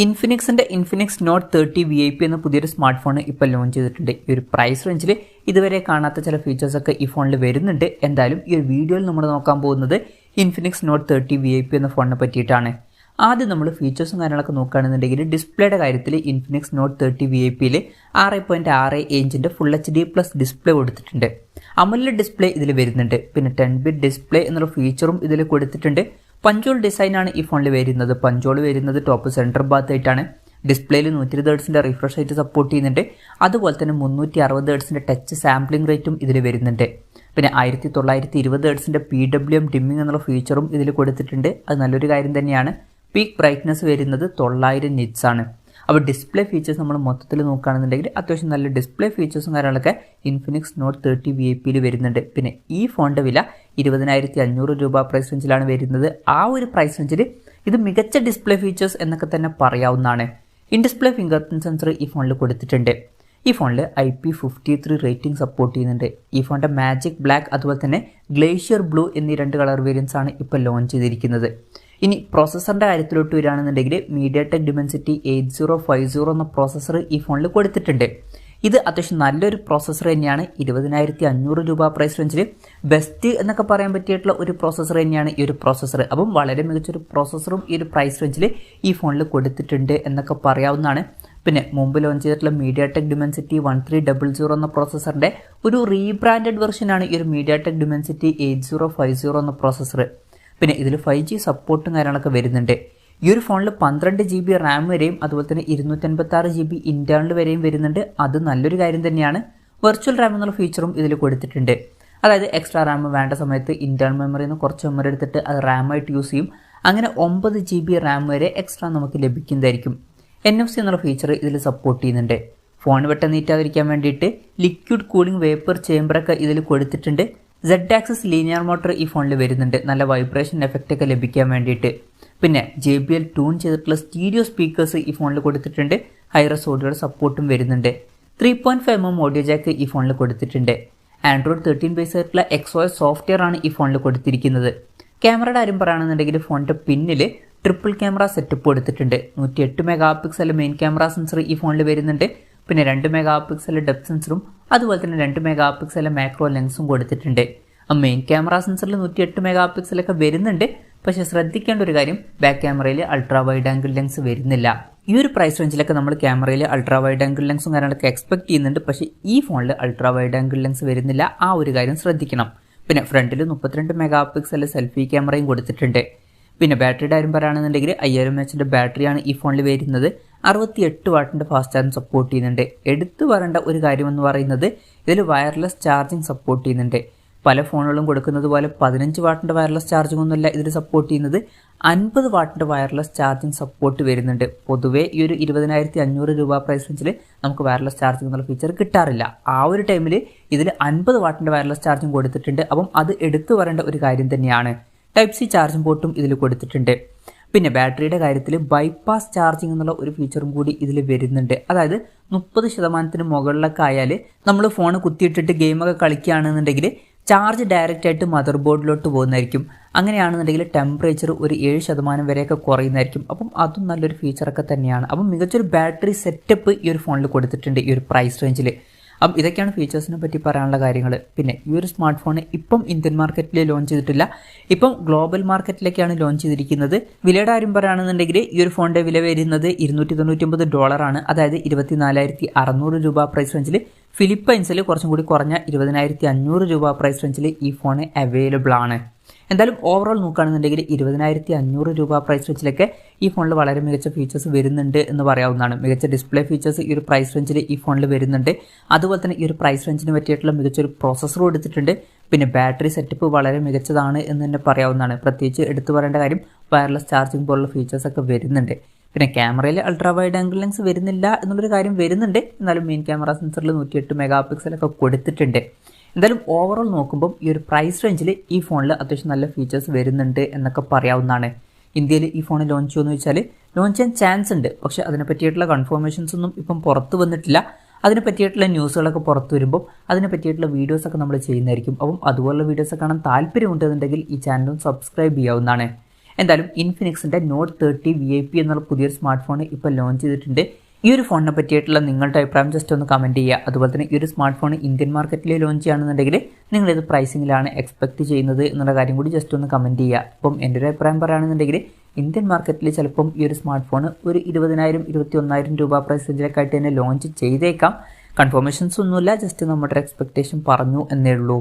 ഇൻഫിനിക്സിന്റെ Infinix not 30 VIP എന്ന പുതിയൊരു smart phone ഇപ്പോൾ ലോഞ്ച് ചെയ്തിട്ടുണ്ട്. ഈ ഒരു പ്രൈസ് റേഞ്ചിൽ ഇതുവരെ കാണാത്ത ചില ഫീച്ചേഴ്സ് ഒക്കെ ഈ ഫോണിൽ വരുന്നുണ്ട്. എന്തായാലും ഈ ഒരു വീഡിയോയിൽ നമ്മൾ നോക്കാൻ പോകുന്നത് ഇൻഫിനിക്സ് നോട്ട് 30 VIP എന്ന ഫോണിനെ പറ്റിയിട്ടാണ്. ആദ്യം നമ്മൾ ഫീച്ചേഴ്സും കാര്യങ്ങളൊക്കെ നോക്കുകയാണെന്നുണ്ടെങ്കിൽ ഡിസ്പ്ലേയുടെ കാര്യത്തിൽ ഇൻഫിനിക്സ് നോട്ട് 30 VIPയിൽ 6.6 ഇഞ്ചിൻ്റെ ഫുൾ HD+ ഡിസ്പ്ലേ കൊടുത്തിട്ടുണ്ട്. അമോലെഡ് ഡിസ്പ്ലേ ഇതിൽ വരുന്നുണ്ട്. പിന്നെ 10-bit ഡിസ്പ്ലേ എന്നുള്ള ഫീച്ചറും ഇതിൽ കൊടുത്തിട്ടുണ്ട്. പഞ്ചോൾ ഡിസൈനാണ് ഈ ഫോണിൽ വരുന്നത്. പഞ്ചോൾ വരുന്നത് ടോപ്പ് സെൻറ്റർ ഭാഗത്തായിട്ടാണ്. ഡിസ്പ്ലേയിൽ 120 Hz റിഫ്രഷ് റേറ്റ് സപ്പോർട്ട് ചെയ്യുന്നുണ്ട്. അതുപോലെ തന്നെ 360 Hz ടച്ച് സാമ്പിളിംഗ് റേറ്റും ഇതിൽ വരുന്നുണ്ട്. പിന്നെ 1920 Hz PWM ഡിമ്മിംഗ് എന്നുള്ള ഫീച്ചറും ഇതിൽ കൊടുത്തിട്ടുണ്ട്. അത് നല്ലൊരു കാര്യം തന്നെയാണ്. പീക്ക് ബ്രൈറ്റ്നസ് വരുന്നത് 900 nits ആണ്. അപ്പോൾ ഡിസ്പ്ലേ ഫീച്ചേഴ്സ് നമ്മൾ മൊത്തത്തിൽ നോക്കുകയാണെന്നുണ്ടെങ്കിൽ അത്യാവശ്യം നല്ല ഡിസ്പ്ലേ ഫീച്ചേഴ്സും കാര്യങ്ങളൊക്കെ ഇൻഫിനിക്സ് നോട്ട് 30 VIPയിൽ വരുന്നുണ്ട്. പിന്നെ ഈ ഫോണിൻ്റെ വില 20,500 രൂപ പ്രൈസ് റേഞ്ചിലാണ് വരുന്നത്. ആ ഒരു പ്രൈസ് റേഞ്ചിൽ ഇത് മികച്ച ഡിസ്പ്ലേ ഫീച്ചേഴ്സ് എന്നൊക്കെ തന്നെ പറയാവുന്നതാണ്. In display finger print sensor ഈ ഫോണിൽ കൊടുത്തിട്ടുണ്ട്. ഈ ഫോണിൽ IP53 റേറ്റിംഗ് സപ്പോർട്ട് ചെയ്യുന്നുണ്ട്. ഈ ഫോണിൻ്റെ മാജിക് ബ്ലാക്ക് അതുപോലെ തന്നെ ഗ്ലേഷ്യർ ബ്ലൂ എന്നീ 2 കളർ വേരിയൻസ് ആണ് ഇപ്പോൾ ലോഞ്ച് ചെയ്തിരിക്കുന്നത്. ഇനി പ്രോസസ്സറിൻ്റെ കാര്യത്തിലോട്ട് വരികയാണെന്നുണ്ടെങ്കിൽ mediatek dimensity 8050 എന്ന പ്രോസസ്സർ ഈ ഫോണിൽ കൊടുത്തിട്ടുണ്ട്. ഇത് അത്യാവശ്യം നല്ലൊരു പ്രോസസ്സർ തന്നെയാണ്. 20,500 രൂപ പ്രൈസ് റേഞ്ചിൽ ബെസ്റ്റ് എന്നൊക്കെ പറയാൻ പറ്റിയിട്ടുള്ള ഒരു പ്രോസസ്സർ തന്നെയാണ് ഈ ഒരു പ്രോസസ്സർ. അപ്പം വളരെ മികച്ചൊരു പ്രോസസ്സറും ഈ ഒരു പ്രൈസ് റേഞ്ചിൽ ഈ ഫോണിൽ കൊടുത്തിട്ടുണ്ട് എന്നൊക്കെ പറയാവുന്നതാണ്. പിന്നെ മുമ്പ് ലോഞ്ച് ചെയ്തിട്ടുള്ള mediatek dimensity 1300 എന്ന പ്രോസസ്സറിൻ്റെ ഒരു റീബ്രാൻഡഡ് വെർഷനാണ് ഈ ഒരു mediatek dimensity 8050 എന്ന പ്രോസസ്സർ. പിന്നെ ഇതിൽ 5G സപ്പോർട്ടും കാര്യങ്ങളൊക്കെ വരുന്നുണ്ട്. ഈ ഒരു ഫോണിൽ 12 GB റാം വരെയും അതുപോലെ തന്നെ 256 GB ഇൻറ്റേർണൽ വരെയും വരുന്നുണ്ട്. അത് നല്ലൊരു കാര്യം തന്നെയാണ്. വെർച്വൽ റാം എന്നുള്ള ഫീച്ചറും ഇതിൽ കൊടുത്തിട്ടുണ്ട്. അതായത് എക്സ്ട്രാ റാം വേണ്ട സമയത്ത് ഇൻറ്റേർണൽ മെമ്മറിയിൽ നിന്ന് കുറച്ച് മെമ്മറി എടുത്തിട്ട് അത് റാമായിട്ട് യൂസ് ചെയ്യും. അങ്ങനെ 9 GB റാം വരെ എക്സ്ട്രാ നമുക്ക് ലഭിക്കുന്നതായിരിക്കും. NFC എന്നുള്ള ഫീച്ചർ ഇതിൽ സപ്പോർട്ട് ചെയ്യുന്നുണ്ട്. ഫോൺ പെട്ടെന്ന് നീറ്റാതിരിക്കാൻ വേണ്ടിയിട്ട് ലിക്വിഡ് കൂളിംഗ് വേപ്പർ ചേമ്പറൊക്കെ ഇതിൽ കൊടുത്തിട്ടുണ്ട്. Z-ആക്സിസ് ലീനിയർ മോട്ടർ ഈ ഫോണിൽ വരുന്നുണ്ട്. നല്ല വൈബ്രേഷൻ എഫക്റ്റ് ഒക്കെ ലഭിക്കാൻ വേണ്ടിയിട്ട്. പിന്നെ JBL ട്യൂൺ ചെയ്തിട്ടുള്ള സ്റ്റീരിയോ സ്പീക്കേഴ്സ് ഈ ഫോണിൽ കൊടുത്തിട്ടുണ്ട്. ഹൈറസ് ഓഡിയോയുടെ സപ്പോർട്ടും വരുന്നുണ്ട്. 3.5mm ഓഡിയോ ജാക്ക് ഈ ഫോണിൽ കൊടുത്തിട്ടുണ്ട്. Android 13 ബേസ് ആയിട്ടുള്ള XOS സോഫ്റ്റ്വെയർ ആണ് ഈ ഫോണിൽ കൊടുത്തിരിക്കുന്നത്. ക്യാമറയുടെ കാര്യം പറയുകയാണെന്നുണ്ടെങ്കിൽ ഫോണിൻ്റെ പിന്നിൽ ട്രിപ്പിൾ ക്യാമറ സെറ്റപ്പ് കൊടുത്തിട്ടുണ്ട്. 108 MP മെയിൻ ക്യാമറ സെൻസർ ഈ ഫോണിൽ വരുന്നുണ്ട്. പിന്നെ 2 MP ഡെപ്ത് സെൻസറും അതുപോലെ തന്നെ 2 MP മാക്രോ ലെൻസും കൊടുത്തിട്ടുണ്ട്. മെയിൻ ക്യാമറ സെൻസറിൽ 108 MP ഒക്കെ വരുന്നുണ്ട്. പക്ഷേ ശ്രദ്ധിക്കേണ്ട ഒരു കാര്യം, ബാക്ക് ക്യാമറയിൽ അൾട്രാ വൈഡ് ആംഗിൾ ലെൻസ് വരുന്നില്ല. ഈ ഒരു പ്രൈസ് റേഞ്ചിലൊക്കെ നമ്മൾ ക്യാമറയിൽ അൾട്രാ വൈഡ് ആംഗിൾ ലെൻസും കാര്യങ്ങളൊക്കെ എക്സ്പെക്ട് ചെയ്യുന്നുണ്ട്. പക്ഷേ ഈ ഫോണിൽ അൾട്രാ വൈഡ് ആംഗിൾ ലെൻസ് വരുന്നില്ല. ആ ഒരു കാര്യം ശ്രദ്ധിക്കണം. പിന്നെ ഫ്രണ്ടിൽ 32 MP സെൽഫി ക്യാമറയും കൊടുത്തിട്ടുണ്ട്. പിന്നെ ബാറ്ററിയുടെ കാര്യം പറയുകയാണെന്നുണ്ടെങ്കിൽ 5000 mAh ബാറ്ററിയാണ് ഈ ഫോണിൽ വരുന്നത്. 68 വാട്ടിൻ്റെ ഫാസ്റ്റ് ചാർജിങ് സപ്പോർട്ട് ചെയ്യുന്നുണ്ട്. എടുത്തു പറയേണ്ട ഒരു കാര്യമെന്ന് പറയുന്നത് ഇതിൽ വയർലെസ് ചാർജിങ് സപ്പോർട്ട് ചെയ്യുന്നുണ്ട്. പല ഫോണുകളും കൊടുക്കുന്നത് പോലെ 15 വാട്ടിൻ്റെ വയർലെസ് ചാർജിങ് ഒന്നുമല്ല ഇതിൽ സപ്പോർട്ട് ചെയ്യുന്നത്. 50 വാട്ടിൻ്റെ വയർലെസ് ചാർജിങ് സപ്പോർട്ട് വരുന്നുണ്ട്. പൊതുവേ ഈ ഒരു 20,500 രൂപ പ്രൈസ് റേഞ്ചിൽ നമുക്ക് വയർലെസ് ചാർജിങ് എന്നുള്ള ഫീച്ചർ കിട്ടാറില്ല. ആ ഒരു ടൈമിൽ ഇതിൽ 50 വാട്ടിൻ്റെ വയർലെസ് ചാർജിങ് കൊടുത്തിട്ടുണ്ട്. അപ്പം അത് എടുത്തു പറയേണ്ട ഒരു കാര്യം തന്നെയാണ്. Type-C ചാർജിംഗ് പോർട്ടും ഇതിൽ കൊടുത്തിട്ടുണ്ട്. പിന്നെ ബാറ്ററിയുടെ കാര്യത്തിൽ ബൈപ്പാസ് ചാർജിങ് എന്നുള്ള ഒരു ഫീച്ചറും കൂടി ഇതിൽ വരുന്നുണ്ട്. അതായത് 30% മുകളിലൊക്കെ ആയാൽ നമ്മൾ ഫോൺ കുത്തിയിട്ടിട്ട് ഗെയിമൊക്കെ കളിക്കുകയാണെന്നുണ്ടെങ്കിൽ ചാർജ് ഡയറക്റ്റ് ആയിട്ട് മദർ ബോർഡിലോട്ട് പോകുന്നതായിരിക്കും. അങ്ങനെയാണെന്നുണ്ടെങ്കിൽ ടെമ്പറേച്ചർ ഒരു 7% വരെയൊക്കെ കുറയുന്നതായിരിക്കും. അപ്പം അതും നല്ലൊരു ഫീച്ചറൊക്കെ തന്നെയാണ്. അപ്പം മികച്ചൊരു ബാറ്ററി സെറ്റപ്പ് ഈ ഒരു ഫോണിൽ കൊടുത്തിട്ടുണ്ട് ഈ ഒരു പ്രൈസ് റേഞ്ചിൽ. അപ്പം ഇതൊക്കെയാണ് ഫീച്ചേഴ്സിനെ പറ്റി പറയാനുള്ള കാര്യങ്ങൾ. പിന്നെ ഈ ഒരു സ്മാർട്ട് ഫോൺ ഇപ്പം ഇന്ത്യൻ മാർക്കറ്റിൽ ലോഞ്ച് ചെയ്തിട്ടില്ല. ഇപ്പം ഗ്ലോബൽ മാർക്കറ്റിലേക്കാണ് ലോഞ്ച് ചെയ്തിരിക്കുന്നത്. വിലയുടെ കാര്യം പറയുകയാണെന്നുണ്ടെങ്കിൽ ഈ ഒരു ഫോണിൻ്റെ വില വരുന്നത് $299 ആണ്. അതായത് 24,600 രൂപ പ്രൈസ് റേഞ്ചിൽ. ഫിലിപ്പൈൻസിൽ കുറച്ചും കൂടി കുറഞ്ഞ 20,500 രൂപ പ്രൈസ് റേഞ്ചിൽ ഈ ഫോൺ അവൈലബിൾ ആണ്. എന്തായാലും ഓവറോൾ നോക്കുകയാണെന്നുണ്ടെങ്കിൽ 20,500 രൂപ പ്രൈസ് റേഞ്ചിലൊക്കെ ഈ ഫോണിൽ വളരെ മികച്ച ഫീച്ചേഴ്സ് വരുന്നുണ്ട് എന്ന് പറയാവുന്നതാണ്. മികച്ച ഡിസ്പ്ലേ ഫീച്ചേഴ്സ് ഈ ഒരു പ്രൈസ് റേഞ്ചിൽ ഈ ഫോണിൽ വരുന്നുണ്ട്. അതുപോലെ തന്നെ ഈ ഒരു പ്രൈസ് റേഞ്ചിന് പറ്റിയിട്ടുള്ള മികച്ചൊരു പ്രോസസ്സർ കൊടുത്തിട്ടുണ്ട്. പിന്നെ ബാറ്ററി സെറ്റപ്പ് വളരെ മികച്ചതാണ് എന്ന് തന്നെ പറയാവുന്നതാണ്. പ്രത്യേകിച്ച് എടുത്തു പറയേണ്ട കാര്യം വയർലെസ് ചാർജിങ് പോലുള്ള ഫീച്ചേഴ്സൊക്കെ വരുന്നുണ്ട്. പിന്നെ ക്യാമറയിൽ അൾട്രാ വൈഡ് ആംഗിൾ ലെൻസ് വരുന്നില്ല എന്നുള്ളൊരു കാര്യം വരുന്നുണ്ട്. എന്നാലും മെയിൻ ക്യാമറ സെൻസറിൽ 108 MP ഒക്കെ കൊടുത്തിട്ടുണ്ട്. എന്തായാലും ഓവറോൾ നോക്കുമ്പോൾ ഈ ഒരു പ്രൈസ് റേഞ്ചിൽ ഈ ഫോണിൽ അത്യാവശ്യം നല്ല ഫീച്ചേഴ്സ് വരുന്നുണ്ട് എന്നൊക്കെ പറയാവുന്നതാണ്. ഇന്ത്യയിൽ ഈ ഫോൺ ലോഞ്ച് ചെയ്യുമെന്ന് വെച്ചാൽ ലോഞ്ച് ചെയ്യാൻ ചാൻസ് ഉണ്ട്. പക്ഷേ അതിനെ പറ്റിയിട്ടുള്ള കൺഫർമേഷൻസ് ഒന്നും ഇപ്പം പുറത്ത് വന്നിട്ടില്ല. അതിനെ പറ്റിയിട്ടുള്ള ന്യൂസുകളൊക്കെ പുറത്ത് വരുമ്പോൾ അതിനെ പറ്റിയിട്ടുള്ള വീഡിയോസൊക്കെ നമ്മൾ ചെയ്യുന്നതായിരിക്കും. അപ്പം അതുപോലുള്ള വീഡിയോസ് കാണാൻ താല്പര്യമുണ്ടെന്നുണ്ടെങ്കിൽ ഈ ചാനലും സബ്സ്ക്രൈബ് ചെയ്യാവുന്നതാണ്. എന്തായാലും ഇൻഫിനിക്സിൻ്റെ നോട്ട് 30 VIP എന്നുള്ള പുതിയൊരു സ്മാർട്ട് ഫോൺ ഇപ്പോൾ ലോഞ്ച് ചെയ്തിട്ടുണ്ട്. ഈ ഒരു ഫോണിനെ പറ്റിയിട്ടുള്ള നിങ്ങളുടെ അഭിപ്രായം ജസ്റ്റ് ഒന്ന് കമൻറ്റ് ചെയ്യുക. അതുപോലെ തന്നെ ഈ ഒരു സ്മാർട്ട് ഫോൺ ഇന്ത്യൻ മാർക്കറ്റിൽ ലോഞ്ച് ചെയ്യുകയാണെന്നുണ്ടെങ്കിൽ നിങ്ങൾ ഏത് പ്രൈസിങ്ങിലാണ് എക്സ്പെക്ട് ചെയ്യുന്നത് എന്നുള്ള കാര്യം കൂടി ജസ്റ്റ് ഒന്ന് കമൻറ്റ് ചെയ്യുക. അപ്പം എൻ്റെ ഒരു അഭിപ്രായം പറയുകയാണെന്നുണ്ടെങ്കിൽ ഇന്ത്യൻ മാർക്കറ്റിൽ ചിലപ്പം ഈ ഒരു സ്മാർട്ട് ഫോൺ ഒരു 20,000 21,000 രൂപ പ്രൈസ് റേഞ്ചിലേക്കായിട്ട് തന്നെ ലോഞ്ച് ചെയ്തേക്കാം. കൺഫർമേഷൻസ് ഒന്നുമില്ല, ജസ്റ്റ് നമ്മുടെ എക്സ്പെക്ടേഷൻ പറഞ്ഞു എന്നേ ഉള്ളൂ.